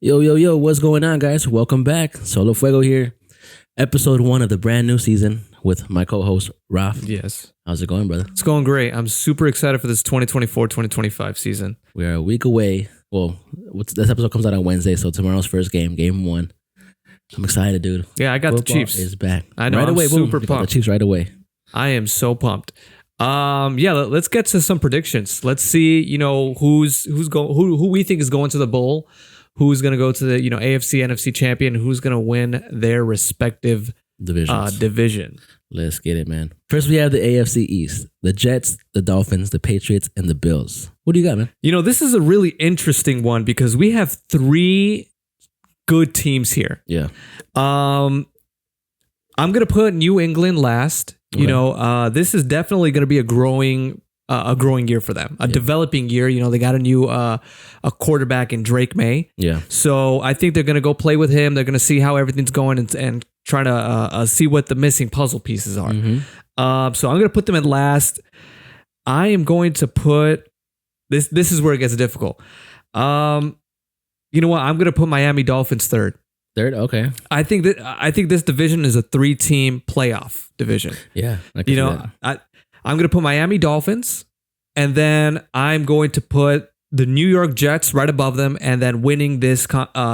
Yo, what's going on, guys? Welcome back. Solo Fuego here. Episode 1 of the brand new season with my co-host, Raf. Yes. How's it going, brother? It's going great. I'm super excited for this 2024-2025 season. We are a week away. Well, this episode comes out on Wednesday, so tomorrow's first game 1. I'm excited, dude. Yeah, I got Football the Chiefs. is back. I know, right I'm away, boom. super We got pumped. the Chiefs right away. I am so pumped. Let's get to some predictions. Let's see, who we think is going to the bowl, who's going to go to the, AFC, NFC champion, who's going to win their respective division. Let's get it, man. First, we have the AFC East. The Jets, the Dolphins, the Patriots, and the Bills. What do you got, man? This is a really interesting one because we have 3 good teams here. Yeah. I'm going to put New England last. Okay. This is definitely going to be a growing year for them, developing year. They got a new a quarterback in Drake May. Yeah. So I think they're going to go play with him. They're going to see how everything's going and trying to see what the missing puzzle pieces are. Mm-hmm. So I'm going to put them at last. I am going to put this. This is where it gets difficult. You know what? I'm going to put Miami Dolphins third. Third, okay. I think this division is a 3-team playoff division. Yeah. I'm going to put Miami Dolphins, and then I'm going to put the New York Jets right above them, and then winning this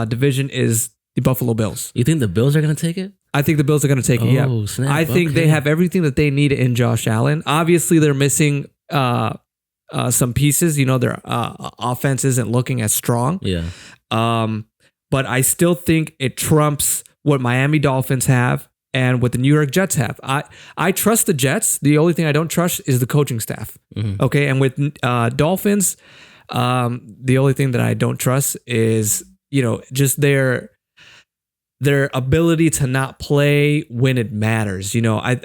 division is the Buffalo Bills. You think the Bills are going to take it? I think the Bills are going to take it, yeah. Snap. I think they have everything that they need in Josh Allen. Obviously, they're missing some pieces. Their offense isn't looking as strong. Yeah. But I still think it trumps what Miami Dolphins have and what the New York Jets have. I trust the Jets. The only thing I don't trust is the coaching staff. Mm-hmm. Okay, and with Dolphins, the only thing that I don't trust is just their ability to not play when it matters.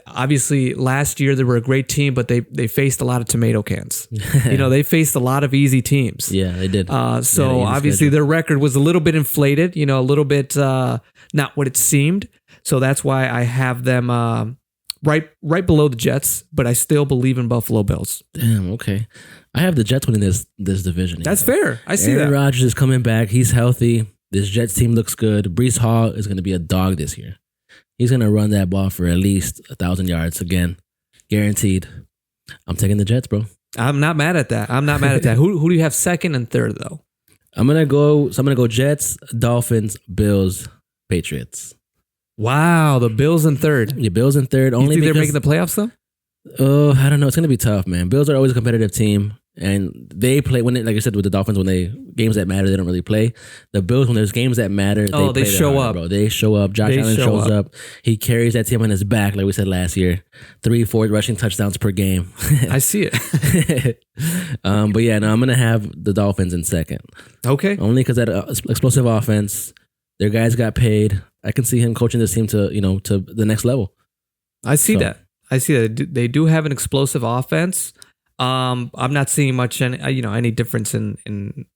Obviously last year they were a great team, but they faced a lot of tomato cans. They faced a lot of easy teams. Yeah, they did. So obviously their record was a little bit inflated, a little bit not what it seemed. So that's why I have them right below the Jets, but I still believe in Buffalo Bills. Damn, okay. I have the Jets winning this division. That's fair. I see Aaron that. Rodgers is coming back. He's healthy. This Jets team looks good. Breece Hall is going to be a dog this year. He's going to run that ball for at least 1,000 yards again. Guaranteed. I'm taking the Jets, bro. I'm not mad at that. Who do you have second and third, though? I'm going to go Jets, Dolphins, Bills, Patriots. Wow, the Bills in third. Your Bills in third. You think they're making the playoffs, though? Oh, I don't know. It's going to be tough, man. Bills are always a competitive team. And they play like I said with the Dolphins, games that matter, they don't really play. The Bills, when there's games that matter, they show hard, up, bro. They show up. Josh Allen shows up. He carries that team on his back, like we said last year. 3-4 rushing touchdowns per game. I see it. But yeah, no, I'm gonna have the Dolphins in second. Okay. Only because that explosive offense, their guys got paid. I can see him coaching this team to the next level. I see that. They do have an explosive offense. I'm not seeing much any difference in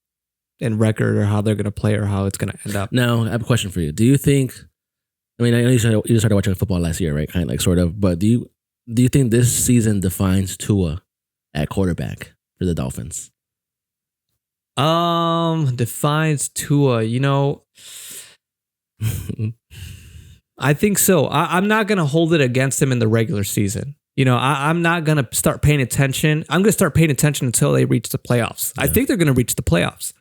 record or how they're going to play or how it's going to end up. Now, I have a question for you. Do you think? I mean, I know you started watching football last year, right? Kind of like sort of. But do you think this season defines Tua at quarterback for the Dolphins? Defines Tua. I think so. I'm not going to hold it against him in the regular season. I'm not going to start paying attention. I'm going to start paying attention until they reach the playoffs. Yeah. I think they're going to reach the playoffs.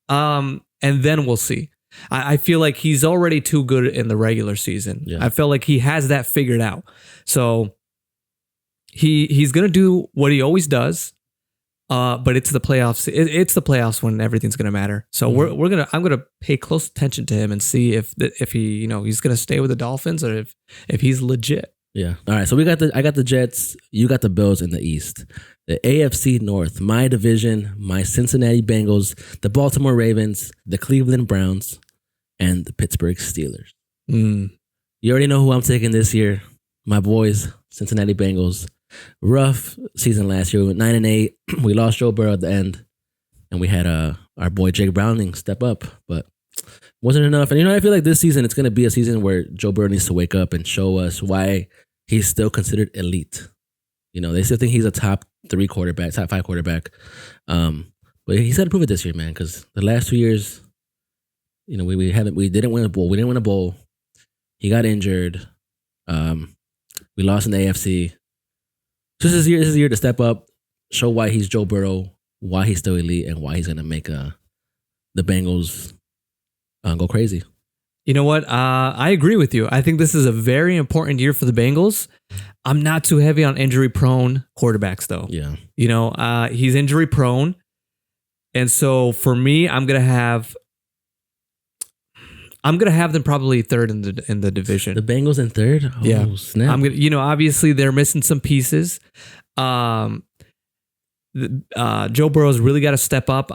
And then we'll see. I feel like he's already too good in the regular season. Yeah. I feel like he has that figured out. So he's going to do what he always does. But it's the playoffs. It's the playoffs when everything's going to matter. So I'm going to pay close attention to him and see if he, he's going to stay with the Dolphins or if he's legit. Yeah. All right. So I got the Jets. You got the Bills in the East. The AFC North, my division, my Cincinnati Bengals, the Baltimore Ravens, the Cleveland Browns, and the Pittsburgh Steelers. You already know who I'm taking this year. My boys, Cincinnati Bengals. Rough season last year. We went 9-8. We lost Joe Burrow at the end, and we had our boy Jake Browning step up, but wasn't enough. And I feel like this season it's going to be a season where Joe Burrow needs to wake up and show us why he's still considered elite. They still think he's a top 3 quarterback, top 5 quarterback. But he's got to prove it this year, man, because the last 2 years, You know, we didn't win a bowl. We didn't win a bowl. He got injured. We lost in the AFC. So this is a year to step up, show why he's Joe Burrow, why he's still elite, and why he's gonna make the Bengals go crazy. You know what? I agree with you. I think this is a very important year for the Bengals. I'm not too heavy on injury-prone quarterbacks, though. Yeah. You know, he's injury-prone. And so for me, I'm gonna have them probably third in the division. The Bengals in third? Oh, yeah. Snap. I'm gonna, you know, obviously they're missing some pieces. Joe Burrow's really got to step up.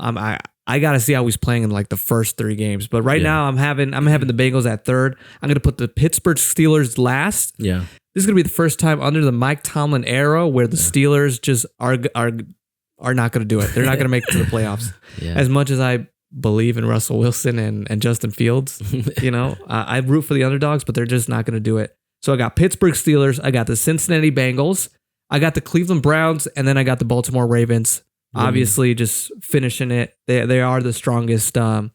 I got to see how he's playing in like the first 3 games. But right now I'm having the Bengals at third. I'm going to put the Pittsburgh Steelers last. Yeah. This is going to be the first time under the Mike Tomlin era where the Steelers just are not going to do it. They're not going to make it to the playoffs. Yeah. As much as I believe in Russell Wilson and Justin Fields, you know, I root for the underdogs, but they're just not going to do it. So I got Pittsburgh Steelers. I got the Cincinnati Bengals. I got the Cleveland Browns, and then I got the Baltimore Ravens. Obviously, just finishing it. They are the strongest team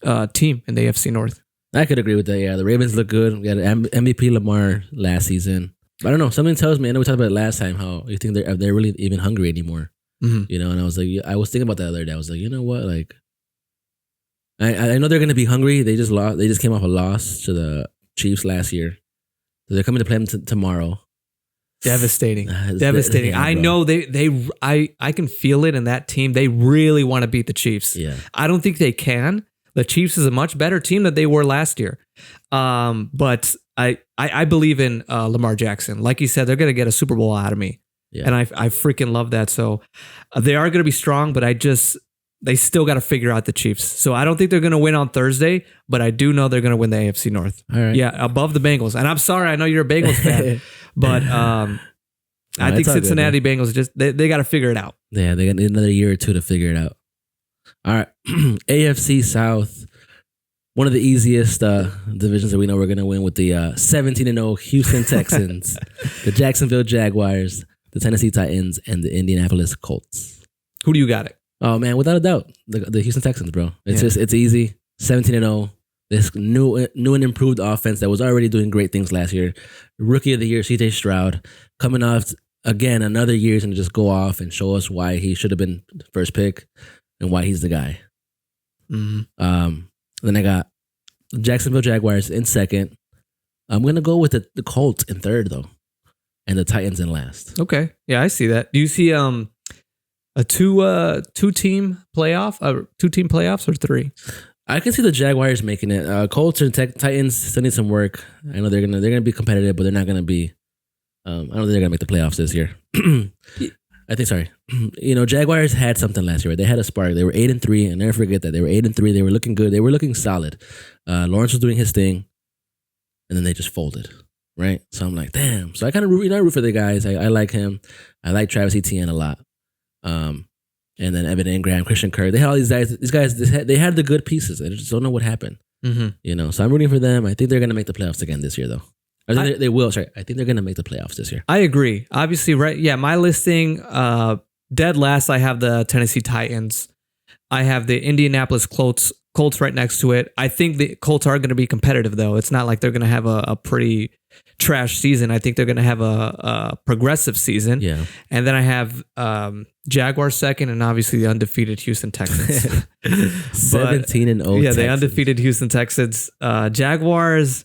in the AFC North. I could agree with that. Yeah, the Ravens look good. We got MVP Lamar last season. I don't know. Something tells me. I know we talked about it last time. How you think they're really even hungry anymore? Mm-hmm. You know, and I was thinking about that the other day. I was like, you know what? Like, I know they're going to be hungry. They just lost. They just came off a loss to the Chiefs last year. So they're coming to play them tomorrow. Devastating. Devastating. Yeah, I know I can feel it in that team. They really want to beat the Chiefs. Yeah. I don't think they can. The Chiefs is a much better team than they were last year. But I believe in Lamar Jackson. Like you said, they're going to get a Super Bowl out of me. Yeah. And I freaking love that. So they are going to be strong, but they still got to figure out the Chiefs. So I don't think they're going to win on Thursday, but I do know they're going to win the AFC North. All right. Yeah, above the Bengals. And I'm sorry, I know you're a Bengals fan, but I think Cincinnati Bengals they got to figure it out. Yeah, they got another year or two to figure it out. All right, AFC South, one of the easiest divisions that we know we're going to win with the 17-0 Houston Texans, the Jacksonville Jaguars, the Tennessee Titans, and the Indianapolis Colts. Who do you got it? Oh man, without a doubt, the Houston Texans, bro. It's easy. 17-0. This new and improved offense that was already doing great things last year. Rookie of the year, CJ Stroud, coming off again another year and just go off and show us why he should have been first pick and why he's the guy. Mm-hmm. Then I got Jacksonville Jaguars in second. I'm gonna go with the Colts in third though, and the Titans in last. Okay, yeah, I see that. Do you see a two-team playoffs or 3? I can see the Jaguars making it. Colts and Titans still need some work. I know they're gonna be competitive, but they're not gonna be. I don't think they're gonna make the playoffs this year. I think. Sorry, you know, Jaguars had something last year. Right? They had a spark. They were 8-3, and never forget that they were 8-3. They were looking good. They were looking solid. Lawrence was doing his thing, and then they just folded. Right. So I'm like, damn. So I kind of root for the guys. I like him. I like Travis Etienne a lot. And then Evan Ingram, Christian Kirk. They had all these guys. These guys, they had the good pieces. I just don't know what happened. Mm-hmm. You know, so I'm rooting for them. I think they're going to make the playoffs again this year, though. I think they will. Sorry, I think they're going to make the playoffs this year. I agree. Obviously, right? Yeah, my listing, dead last, I have the Tennessee Titans. I have the Indianapolis Colts right next to it. I think the Colts are going to be competitive, though. It's not like they're going to have a pretty trash season. I think they're going to have a progressive season. Yeah. And then I have Jaguars second, and obviously the undefeated Houston Texans. 17-0. Yeah, the undefeated Houston Texans. Jaguars.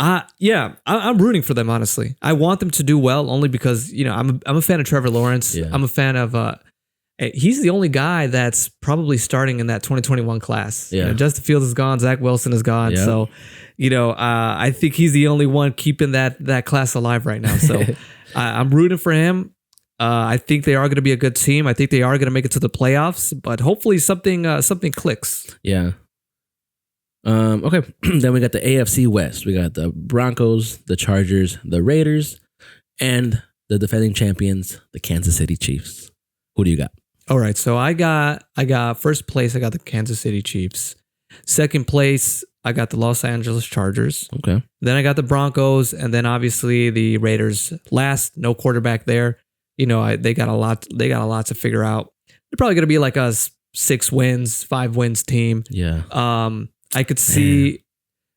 I'm rooting for them, honestly. I want them to do well only because, you know, I'm a fan of Trevor Lawrence. Yeah. I'm a fan of he's the only guy that's probably starting in that 2021 class. Yeah. You know, Justin Fields is gone, Zach Wilson is gone. Yeah. So, you know, I think he's the only one keeping that class alive right now. So I'm rooting for him. I think they are going to be a good team. I think they are going to make it to the playoffs, but hopefully something clicks. Yeah. Okay. Then we got the AFC West. We got the Broncos, the Chargers, the Raiders, and the defending champions, the Kansas City Chiefs. Who do you got? All right. So I got first place. I got the Kansas City Chiefs. Second place, I got the Los Angeles Chargers. Okay. Then I got the Broncos, and then obviously the Raiders. Last, no quarterback there. You know, they got a lot. They got a lot to figure out. They're probably going to be like a 6 wins, 5 wins team. Yeah. I could see,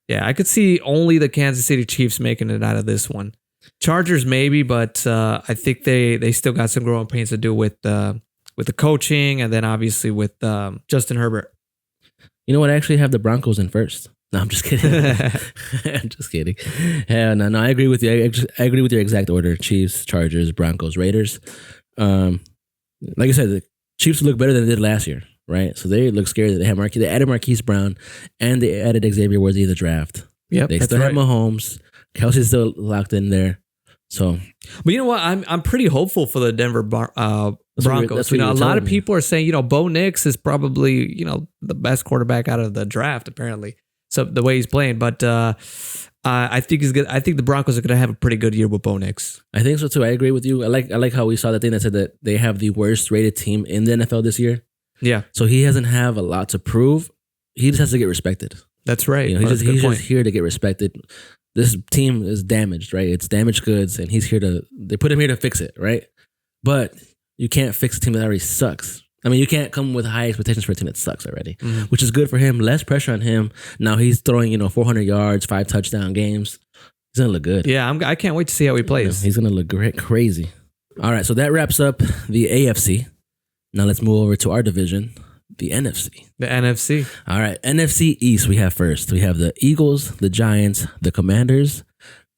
I could see only the Kansas City Chiefs making it out of this one. Chargers maybe, but I think they still got some growing pains to do with the coaching, and then obviously with Justin Herbert. You know what? I actually have the Broncos in first. No, I'm just kidding. I'm just kidding. Hell no, I agree with you. I agree with your exact order: Chiefs, Chargers, Broncos, Raiders. Like I said, the Chiefs look better than they did last year, right? So they look scary. They added Marquise Brown, and they added Xavier Worthy in the draft. Yep, they still have Mahomes. Kelsey's still locked in there. So, but you know what? I'm pretty hopeful for the Denver Broncos. That's what a lot of people are saying, Bo Nix is probably, the best quarterback out of the draft, apparently. So the way he's playing, but I think he's good. I think the Broncos are going to have a pretty good year with Bo Nix. I think so too. I agree with you. I like how we saw the thing that said that they have the worst rated team in the NFL this year. Yeah. So he doesn't have a lot to prove. He just has to get respected. That's right. He's just here to get respected. This team is damaged, right? It's damaged goods, and they put him here to fix it, right? But you can't fix a team that already sucks. I mean, you can't come with high expectations for a team that sucks already, which is good for him. Less pressure on him. Now he's throwing, 400 yards, 5 touchdown games. He's going to look good. Yeah, I can't wait to see how he plays. He's going to look crazy. All right, so that wraps up the AFC. Now let's move over to our division, the NFC. The NFC. All right, NFC East we have first. We have the Eagles, the Giants, the Commanders,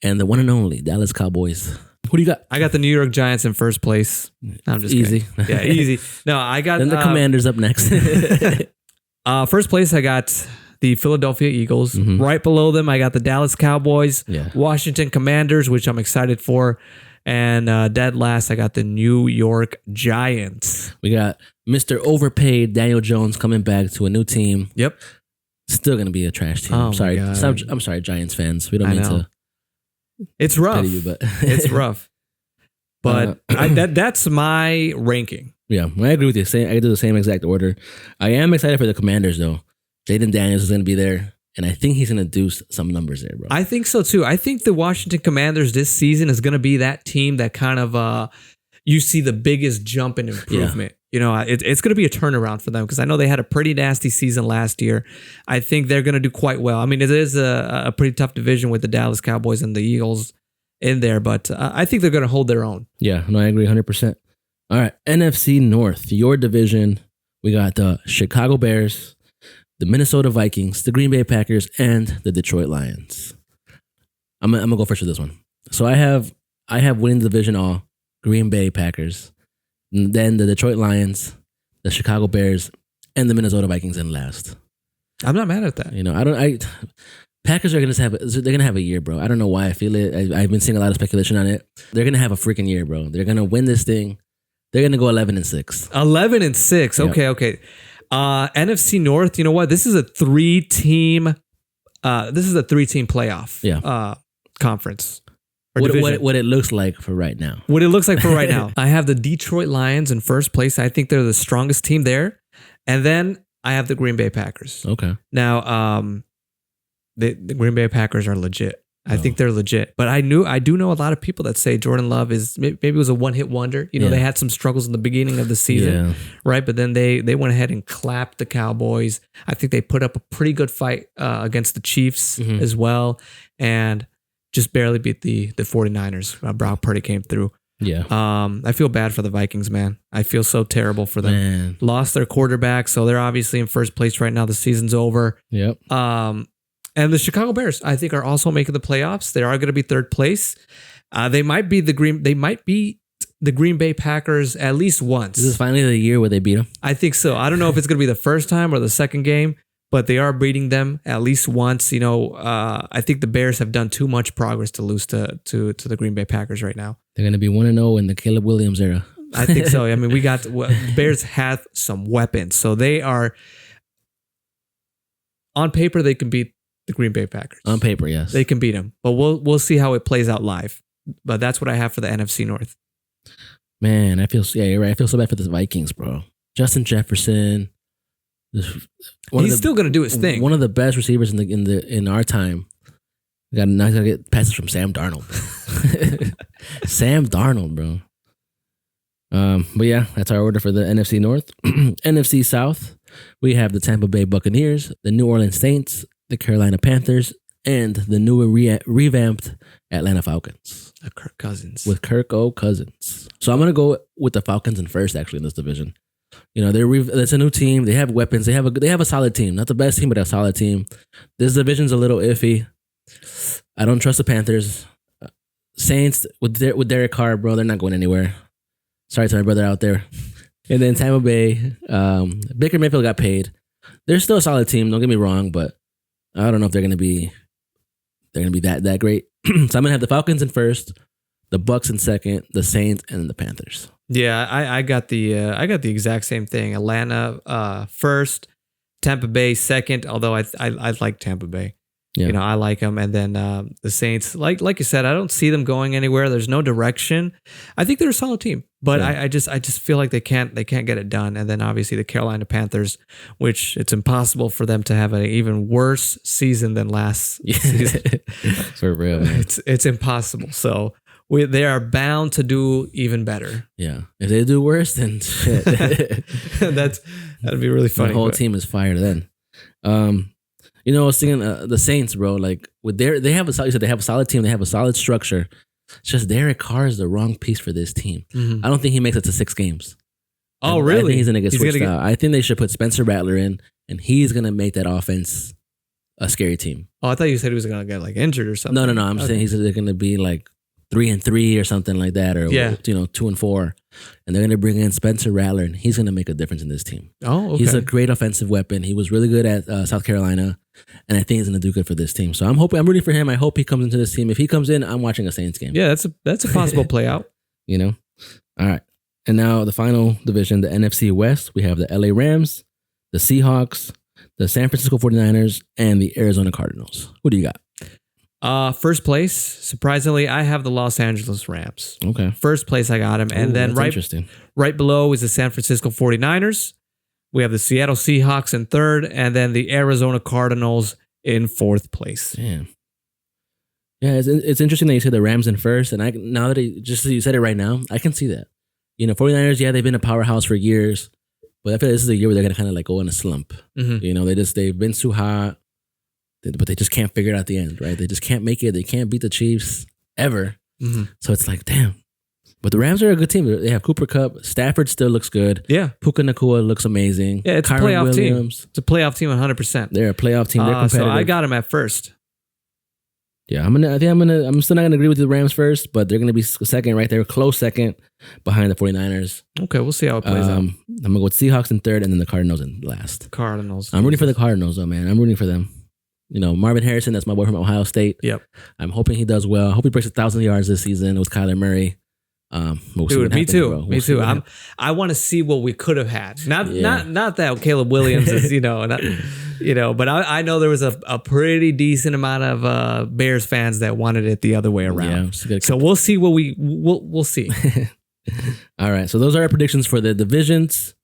and the one and only Dallas Cowboys. Who do you got? I got the New York Giants in first place. I'm just easy. Kidding. Yeah, easy. No, I got then the Commanders up next. First place, I got the Philadelphia Eagles. Mm-hmm. Right below them, I got the Dallas Cowboys, Washington Commanders, which I'm excited for. And dead last, I got the New York Giants. We got Mr. Overpaid Daniel Jones coming back to a new team. Yep. Still going to be a trash team. Oh, I'm sorry, Giants fans. We don't mean to. It's rough. You, but it's rough. But that's my ranking. Yeah, I agree with you. I do the same exact order. I am excited for the Commanders, though. Jaden Daniels is going to be there, and I think he's going to do some numbers there, bro. I think so, too. I think the Washington Commanders this season is going to be that team that kind of you see the biggest jump in improvement. Yeah. It's going to be a turnaround for them because I know they had a pretty nasty season last year. I think they're going to do quite well. I mean, it is a pretty tough division with the Dallas Cowboys and the Eagles in there, but I think they're going to hold their own. Yeah, no, I agree 100%. All right, NFC North, your division. We got the Chicago Bears, the Minnesota Vikings, the Green Bay Packers, and the Detroit Lions. I'm gonna go first with this one. So I have winning the division all Green Bay Packers, and then the Detroit Lions, the Chicago Bears, and the Minnesota Vikings in last. I'm not mad at that. Packers are gonna have a year, bro. I don't know why I feel it. I've been seeing a lot of speculation on it. They're gonna have a freaking year, bro. They're gonna win this thing. They're gonna go 11-6. 11-6. Yep. Okay. NFC North. You know what? This is a 3-team. This is a 3-team playoff. Conference. What it looks like for right now. What it looks like for right now. I have the Detroit Lions in first place. I think they're the strongest team there, and then I have the Green Bay Packers. Okay. Now, the Green Bay Packers are legit. I think they're legit. But I do know a lot of people that say Jordan Love is maybe it was a one-hit wonder. They had some struggles in the beginning of the season, right? But then they went ahead and clapped the Cowboys. I think they put up a pretty good fight against the Chiefs as well, and just barely beat the 49ers. Brock Purdy came through. Yeah. I feel bad for the Vikings, man. I feel so terrible for them. Man. Lost their quarterback, so they're obviously in first place right now. The season's over. Yep. And the Chicago Bears, I think, are also making the playoffs. They are going to be third place. They might be the Green Bay Packers at least once. This is finally the year where they beat them. I think so. I don't know if it's going to be the first time or the second game, but they are beating them at least once. I think the Bears have done too much progress to lose to the Green Bay Packers right now. They're going to be 1-0 in the Caleb Williams era. I think so. I mean, Bears have some weapons, so they are on paper they can beat the Green Bay Packers. On paper, yes. They can beat them. But we'll see how it plays out live. But that's what I have for the NFC North. Man, you're right. I feel so bad for the Vikings, bro. Justin Jefferson. He's still gonna do his thing. One of the best receivers in our time. Now he's gonna get passes from Sam Darnold. Sam Darnold, bro. But yeah, that's our order for the NFC North. NFC South. we have the Tampa Bay Buccaneers, the New Orleans Saints, the Carolina Panthers, and the new revamped Atlanta Falcons. Kirk Cousins. With Kirk O. Cousins. So I'm going to go with the Falcons in first, actually, in this division. You know, it's a new team. They have weapons. They have a solid team. Not the best team, but a solid team. This division's a little iffy. I don't trust the Panthers. Saints, with Derek Carr, bro, they're not going anywhere. Sorry to my brother out there. And then Tampa Bay, Baker Mayfield got paid. They're still a solid team, don't get me wrong, but I don't know if they're going to be that great. So I'm going to have the Falcons in first, the Bucks in second, the Saints, and the Panthers. Yeah, I got the exact same thing. Atlanta first, Tampa Bay second. Although I like Tampa Bay, Yeah. You know, I like them. And then the Saints, like you said, I don't see them going anywhere. There's no direction. I think they're a solid team, but Yeah. I just feel like they can't get it done. And then obviously the Carolina Panthers, which it's impossible for them to have an even worse season than last season. For real, man. It's impossible. So they are bound to do even better. Yeah. If they do worse, then shit. That'd be really funny. The whole team is fired then. You know, I was thinking the Saints, bro. Like they have a solid team. They have a solid structure. It's just Derek Carr is the wrong piece for this team. Mhm. I don't think he makes it to 6 games. Oh, I really? think he's gonna get switched gonna out. I think they should put Spencer Rattler in, and he's gonna make that offense a scary team. Oh, I thought you said he was gonna get like injured or something. No. I'm saying he's gonna be like 3-3 or something like that, or 2-4, and they're gonna bring in Spencer Rattler, and he's gonna make a difference in this team. Oh, okay. He's a great offensive weapon. He was really good at South Carolina, and I think he's gonna do good for this team. So I'm rooting for him. I hope he comes into this team. If he comes in, I'm watching a Saints game. Yeah, that's a possible play out. You know, all right. And now the final division, the NFC West. We have the LA Rams, the Seahawks, the San Francisco 49ers, and the Arizona Cardinals. What do you got? First place, surprisingly, I have the Los Angeles Rams. Okay. First place, I got him. And then interesting. right below is the San Francisco 49ers. We have the Seattle Seahawks in third, and then the Arizona Cardinals in fourth place. Damn. Yeah, it's interesting that you said the Rams in first. And now that you said it right now, I can see that. You know, 49ers, yeah, they've been a powerhouse for years. But I feel like this is a year where they're going to kind of like go in a slump. Mm-hmm. You know, they've been too hot. But they just can't figure it out at the end, right? They just can't make it. They can't beat the Chiefs ever. Mm-hmm. So it's like, damn. But the Rams are a good team. They have Cooper Kupp. Stafford still looks good. Yeah. Puka Nakua looks amazing. Yeah, it's Kyron a playoff Williams. team. It's a playoff team 100%. They're a playoff team. They're competitive. So I got them at first. Yeah, I'm still not gonna agree with the Rams first, but they're gonna be second right there, close second behind the 49ers. Okay, we'll see how it plays out. I'm gonna go with Seahawks in third and then the Cardinals in last. Cardinals. I'm rooting for the Cardinals though, man. I'm rooting for them. You know, Marvin Harrison, that's my boy from Ohio State. Yep. I'm hoping he does well. I hope he breaks 1,000 yards this season with Kyler Murray. We'll Dude, me too. We'll me too. I want to see what we could have had. Not that Caleb Williams is, but I know there was a pretty decent amount of Bears fans that wanted it the other way around. Yeah, so we'll see what we'll see. All right. So those are our predictions for the divisions.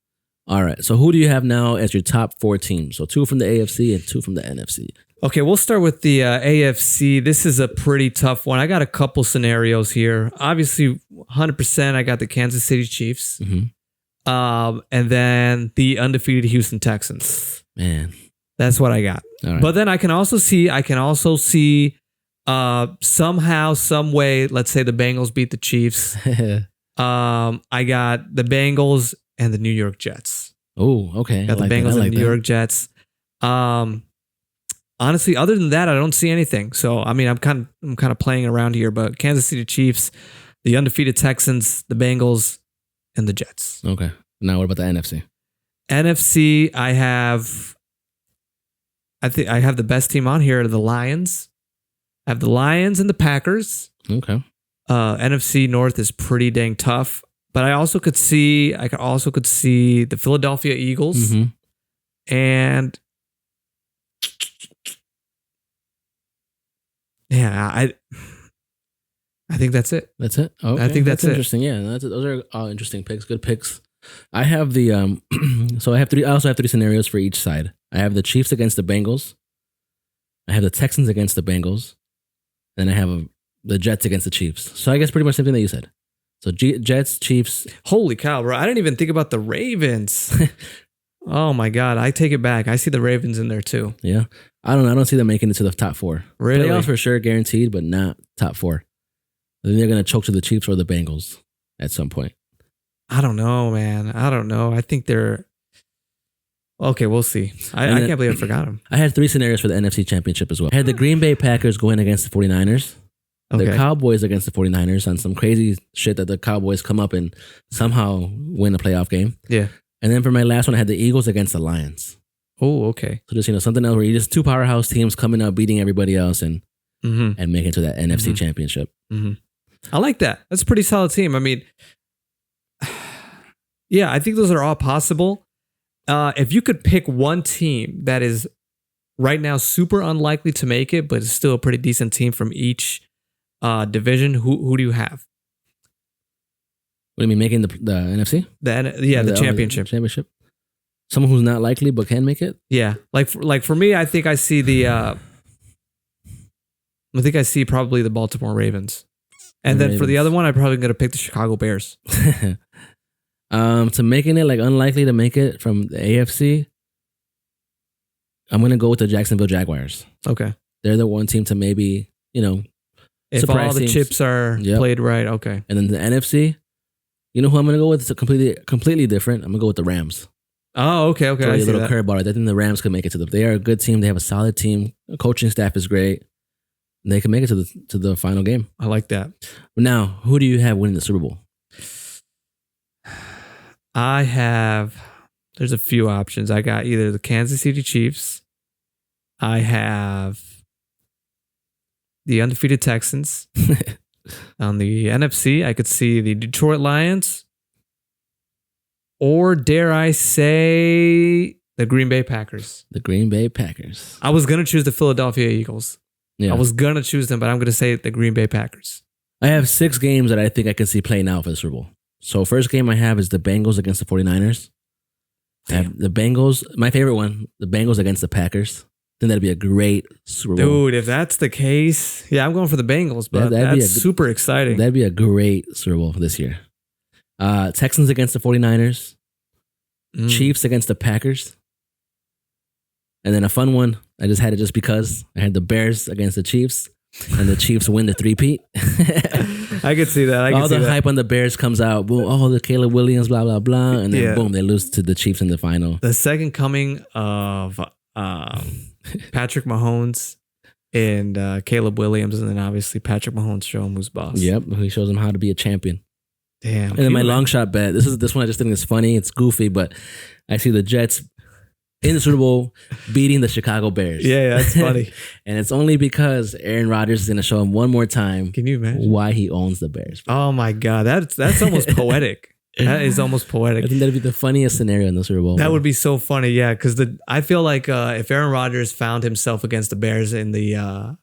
All right. So who do you have now as your top 4 teams? So 2 from the AFC and 2 from the NFC. Okay, we'll start with the AFC. This is a pretty tough one. I got a couple scenarios here. Obviously, 100%, I got the Kansas City Chiefs. Mm-hmm. And then the undefeated Houston Texans. Man. That's what I got. All right. But then I can also see somehow, some way, let's say the Bengals beat the Chiefs. I got the Bengals and the New York Jets. Oh, okay. Got the Bengals and the New York Jets. Honestly, other than that, I don't see anything. So, I mean, I'm kind of playing around here, but Kansas City Chiefs, the undefeated Texans, the Bengals, and the Jets. Okay. Now, what about the NFC? NFC, I think I have the best team on here, the Lions. I have the Lions and the Packers. Okay. NFC North is pretty dang tough, but I could see the Philadelphia Eagles and yeah, I think that's it. That's it. Okay. I think that's interesting. Yeah, those are all interesting picks. Good picks. I have the so I also have 3 scenarios for each side. I have the Chiefs against the Bengals. I have the Texans against the Bengals. Then I have the Jets against the Chiefs. So I guess pretty much the same thing that you said. So Jets, Chiefs. Holy cow, bro! I didn't even think about the Ravens. Oh my God. I take it back. I see the Ravens in there too. Yeah. I don't know. I don't see them making it to the top 4. Really? Playoffs for sure, guaranteed, but not top 4. I think they're going to choke to the Chiefs or the Bengals at some point. I don't know, man. I don't know. I think they're... Okay, we'll see. I can't believe I forgot them. I had 3 scenarios for the NFC Championship as well. I had the Green Bay Packers going against the 49ers. The Cowboys against the 49ers on some crazy shit that the Cowboys come up and somehow win a playoff game. Yeah. And then for my last one, I had the Eagles against the Lions. Oh, okay. So just, something else where you just 2 powerhouse teams coming up, beating everybody else and making it to that NFC Championship. Mm-hmm. I like that. That's a pretty solid team. I mean, yeah, I think those are all possible. If you could pick one team that is right now super unlikely to make it, but is still a pretty decent team from each division, who do you have? What do you mean, making the NFC? The championship. Championship. Someone who's not likely but can make it. Yeah, like for me, I think I see probably the Baltimore Ravens, and then for the other one, I'm probably going to pick the Chicago Bears. To making it like unlikely to make it from the AFC, I'm going to go with the Jacksonville Jaguars. Okay, they're the one team to maybe if all the chips are played right. Okay, and then the NFC, who I'm going to go with? It's a completely different. I'm going to go with the Rams. Oh, okay. I see a little curveball. I think the Rams could make it They are a good team. They have a solid team. The coaching staff is great. They can make it to the final game. I like that. Now, who do you have winning the Super Bowl? There's a few options. I got either the Kansas City Chiefs. I have the undefeated Texans. On the NFC, I could see the Detroit Lions. Or dare I say the Green Bay Packers. The Green Bay Packers. I was going to choose the Philadelphia Eagles. Yeah. I was going to choose them, but I'm going to say the Green Bay Packers. I have 6 games that I think I can see playing out for the Super Bowl. So first game I have is the Bengals against the 49ers. I have the Bengals, my favorite one, the Bengals against the Packers. Then that'd be a great Super Bowl. Dude, if that's the case, yeah, I'm going for the Bengals, but that's super exciting. That'd be a great Super Bowl this year. Texans against the 49ers. Chiefs against the Packers. And then a fun one, I just had it just because. I had the Bears against the Chiefs. And the Chiefs win the 3-peat. I could see that. All the hype on the Bears comes out. Boom, the Caleb Williams, blah, blah, blah. And then boom, they lose to the Chiefs in the final. The second coming of Patrick Mahomes and Caleb Williams. And then obviously Patrick Mahomes show him who's boss. Yep, he shows him how to be a champion. Damn. And then my long shot bet. This one I just think is funny. It's goofy, but I see the Jets in the Super Bowl beating the Chicago Bears. Yeah, that's funny. And it's only because Aaron Rodgers is going to show him one more time. Can you imagine why he owns the Bears? Oh my God, that's almost poetic. That is almost poetic. I think that'd be the funniest scenario in the Super Bowl. That would be so funny, yeah. Because I feel like if Aaron Rodgers found himself against the Bears in the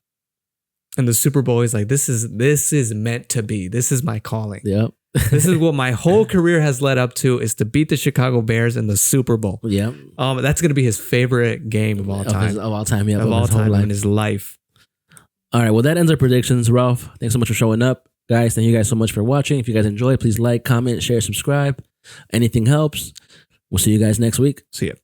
Super Bowl, he's like, this is meant to be. This is my calling. Yep. This is what my whole career has led up to, is to beat the Chicago Bears in the Super Bowl. Yep. That's going to be his favorite game of all time. Of all time, yeah. Of all time in his life. All right, well, that ends our predictions. Ralph, thanks so much for showing up. Guys, thank you guys so much for watching. If you guys enjoy, please like, comment, share, subscribe. Anything helps. We'll see you guys next week. See ya.